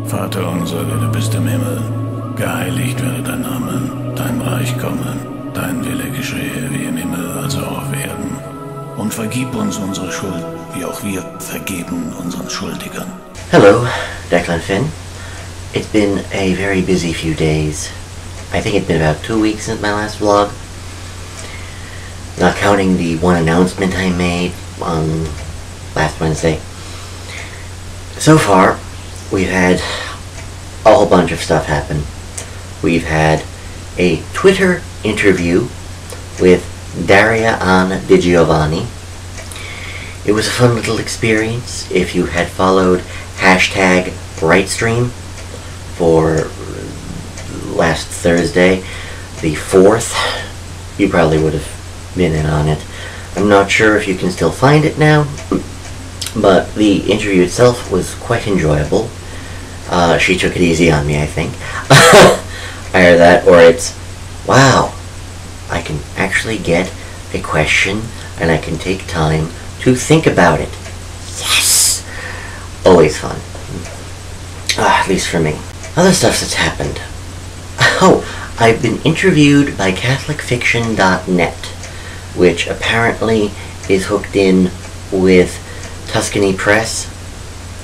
Vater unser, der du bist im Himmel, geheiligt werde dein Name, dein Reich komme, dein Wille geschehe wie im Himmel, also auch auf Erden. Und vergib uns unsere Schuld, wie auch wir vergeben unseren Schuldigern. Hello, Declan Finn. It's been a very busy few days. I think it's been about 2 weeks since my last vlog. Not counting the one announcement I made on last Wednesday. So far, we've had a whole bunch of stuff happen. We've had a Twitter interview with Daria Ann Di Giovanni. It was a fun little experience. If you had followed hashtag RightStream for last Thursday, the 4th, you probably would have been in on it. I'm not sure if you can still find it now, but the interview itself was quite enjoyable. She took it easy on me, I think. Either that, or it's, wow, I can actually get a question and I can take time to think about it. Yes! Always fun. At least for me. Other stuff that's happened. Oh, I've been interviewed by CatholicFiction.net, which apparently is hooked in with Tuscany Press.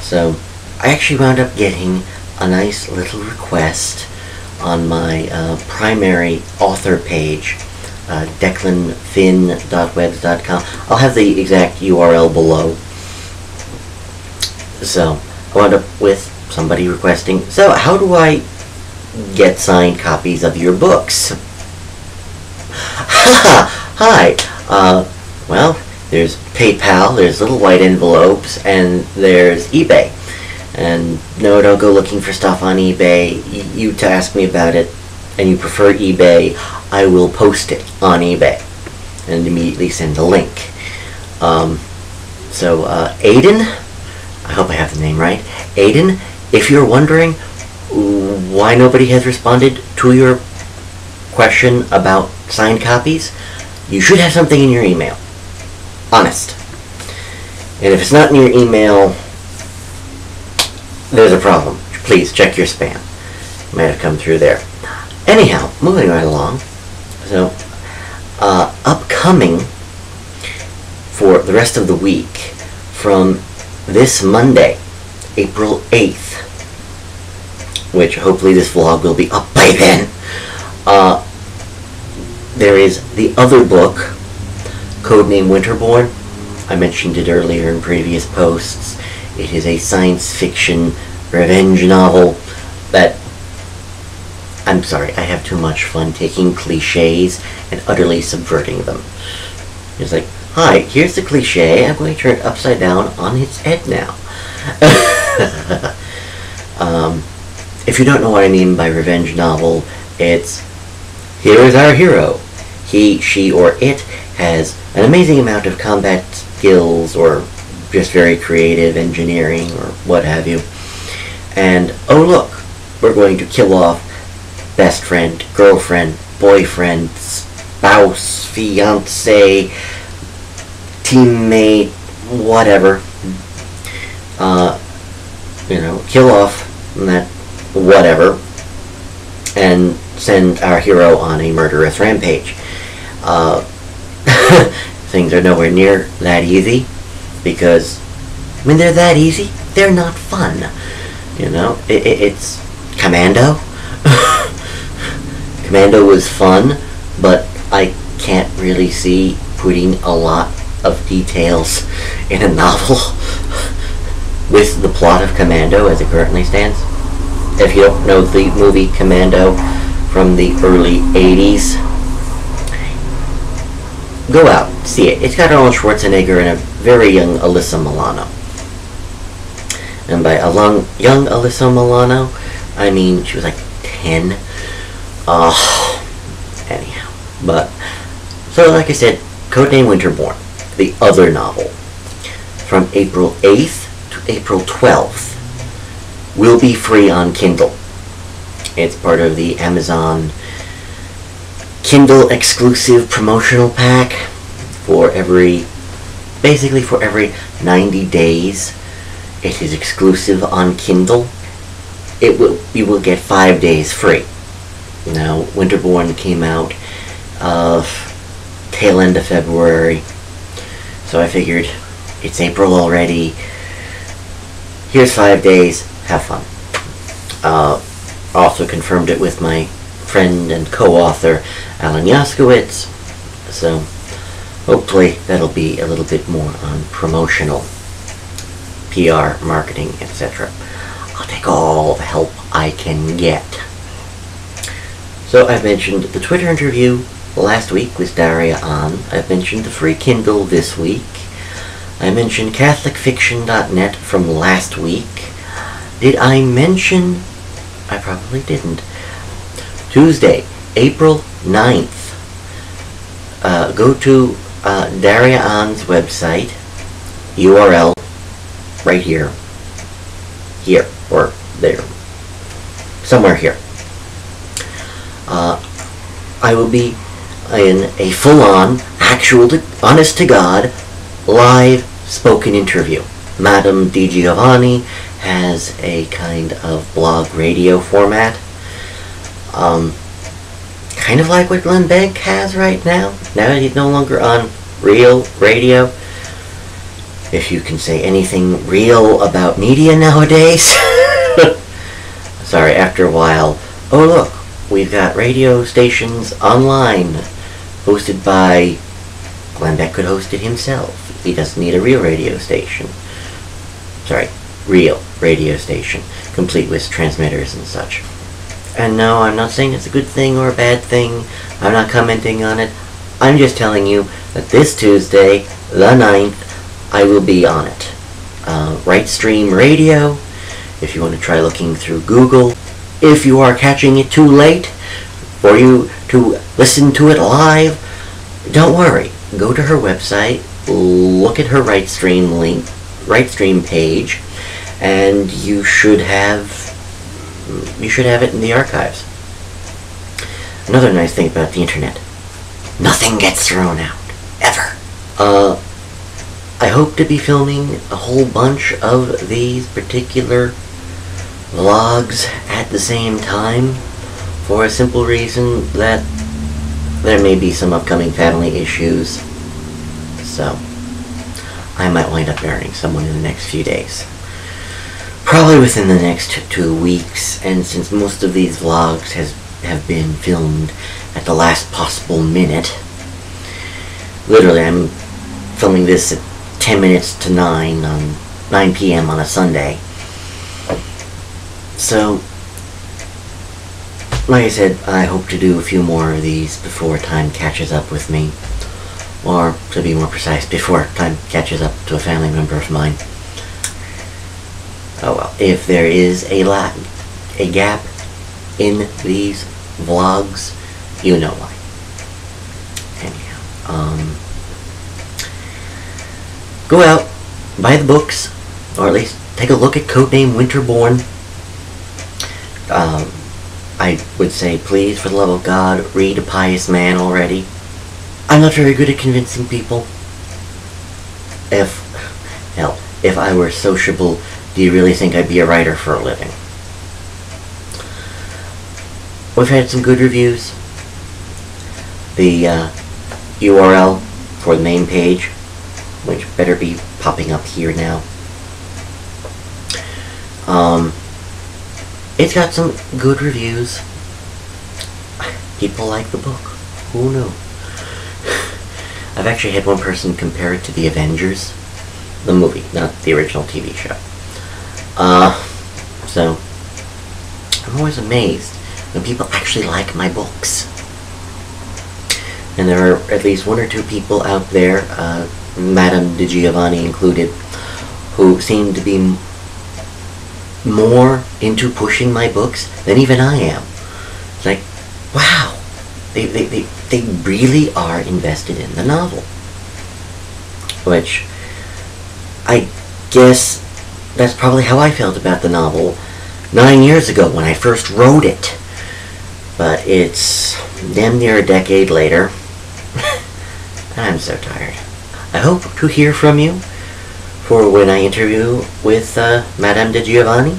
So I actually wound up getting a nice little request on my primary author page, declanfin.webs.com. I'll have the exact URL below. So I wound up with somebody requesting, so how do I get signed copies of your books? Hi. Well, there's PayPal, there's little white envelopes, and there's eBay. And no, don't go looking for stuff on eBay. You ask me about it, and you prefer eBay, I will post it on eBay and immediately send a link. Aiden, I hope I have the name right. Aiden, if you're wondering why nobody has responded to your question about signed copies, you should have something in your email. Honest. And if it's not in your email, there's a problem. Please check your spam. It might have come through there. Anyhow, moving right along. So, upcoming for the rest of the week, from this Monday, April 8th, which hopefully this vlog will be up by then, there is the other book, codename Winterborn. I mentioned it earlier in previous posts. It is a science fiction revenge novel that, I'm sorry, I have too much fun taking cliches and utterly subverting them. It's like, hi, here's the cliche, I'm going to turn it upside down on its head now. If you don't know what I mean by revenge novel, it's, here is our hero. He, she, or it has an amazing amount of combat skills or just very creative engineering or what have you. And, oh look, we're going to kill off best friend, girlfriend, boyfriend, spouse, fiance, teammate, whatever. Kill off that whatever and send our hero on a murderous rampage. Things are nowhere near that easy, because when they're that easy, they're not fun. It's Commando. Commando was fun, but I can't really see putting a lot of details in a novel with the plot of Commando as it currently stands. If you don't know the movie Commando from the early 80s, go out, see it. It's got Arnold Schwarzenegger and a very young Alyssa Milano. And by young Alyssa Milano, I mean she was like 10. Anyhow. But, so like I said, codename Winterborn, the other novel, from April 8th to April 12th, will be free on Kindle. It's part of the Amazon Kindle exclusive promotional pack for basically for every 90 days. It is exclusive on Kindle. you will get 5 days free. Now, Winterborn came out tail end of February, so I figured it's April already. Here's 5 days. Have fun. Also confirmed it with my friend and co-author Alan Yaskowitz, so hopefully that'll be a little bit more on promotional, PR, marketing, etc. I'll take all the help I can get. So I've mentioned the Twitter interview last week with Daria on. I've mentioned the free Kindle this week. I mentioned CatholicFiction.net from last week. Did I mention? I probably didn't. Tuesday, April 9th. Go to Daria On's website. URL right here. Here, or there. Somewhere here. I will be in a full-on, actual, honest-to-God, live spoken interview. Madame Di Giovanni has a kind of blog radio format. Kind of like what Glenn Beck has right now. Now that he's no longer on real radio. If you can say anything real about media nowadays. Sorry, after a while. Oh look, we've got radio stations online hosted by Glenn Beck could host it himself. He doesn't need a real radio station. Sorry, real radio station, complete with transmitters and such. And no, I'm not saying it's a good thing or a bad thing. I'm not commenting on it. I'm just telling you that this Tuesday, the 9th, I will be on it. Right Stream Radio, if you want to try looking through Google. If you are catching it too late for you to listen to it live, don't worry. Go to her website, look at her Right Stream link, Right Stream page, and you should have it in the archives. Another nice thing about the internet, nothing gets thrown out, ever. I hope to be filming a whole bunch of these particular vlogs at the same time, for a simple reason that there may be some upcoming family issues, so I might wind up marrying someone in the next few days. Probably within the next 2 weeks, and since most of these vlogs have been filmed at the last possible minute, literally I'm filming this at 10 minutes to 9 on 9 p.m. on a Sunday. So, like I said, I hope to do a few more of these before time catches up with me. Or, to be more precise, before time catches up to a family member of mine. Oh well, if there is a gap in these vlogs, you know why. Anyhow, go out, buy the books, or at least take a look at Codename Winterborn. I would say, please, for the love of God, read A Pious Man already. I'm not very good at convincing people. If I were sociable, do you really think I'd be a writer for a living? We've had some good reviews. The URL for the main page, which better be popping up here now. It's got some good reviews. People like the book. Who knew? I've actually had one person compare it to The Avengers. The movie, not the original TV show. So, I'm always amazed when people actually like my books. And there are at least 1 or 2 people out there, Madame Di Giovanni included, who seem to be more into pushing my books than even I am. It's like, wow, they really are invested in the novel. Which, I guess that's probably how I felt about the novel 9 years ago when I first wrote it. But it's damn near a decade later. I'm so tired. I hope to hear from you for when I interview with Madame Di Giovanni.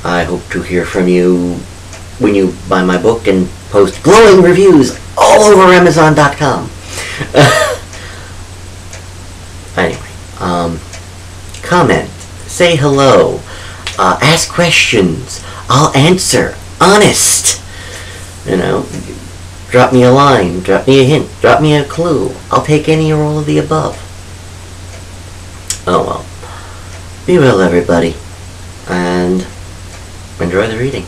I hope to hear from you when you buy my book and post glowing reviews all over Amazon.com. Anyway, comment, say hello, ask questions. I'll answer. Honest. You know, drop me a line, drop me a hint, drop me a clue. I'll take any or all of the above. Oh well. Be well, everybody, and enjoy the reading.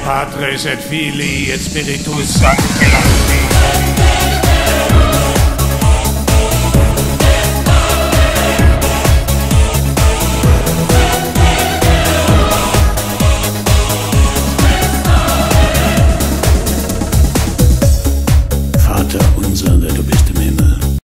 Patris et Filii et Spiritus Sancti.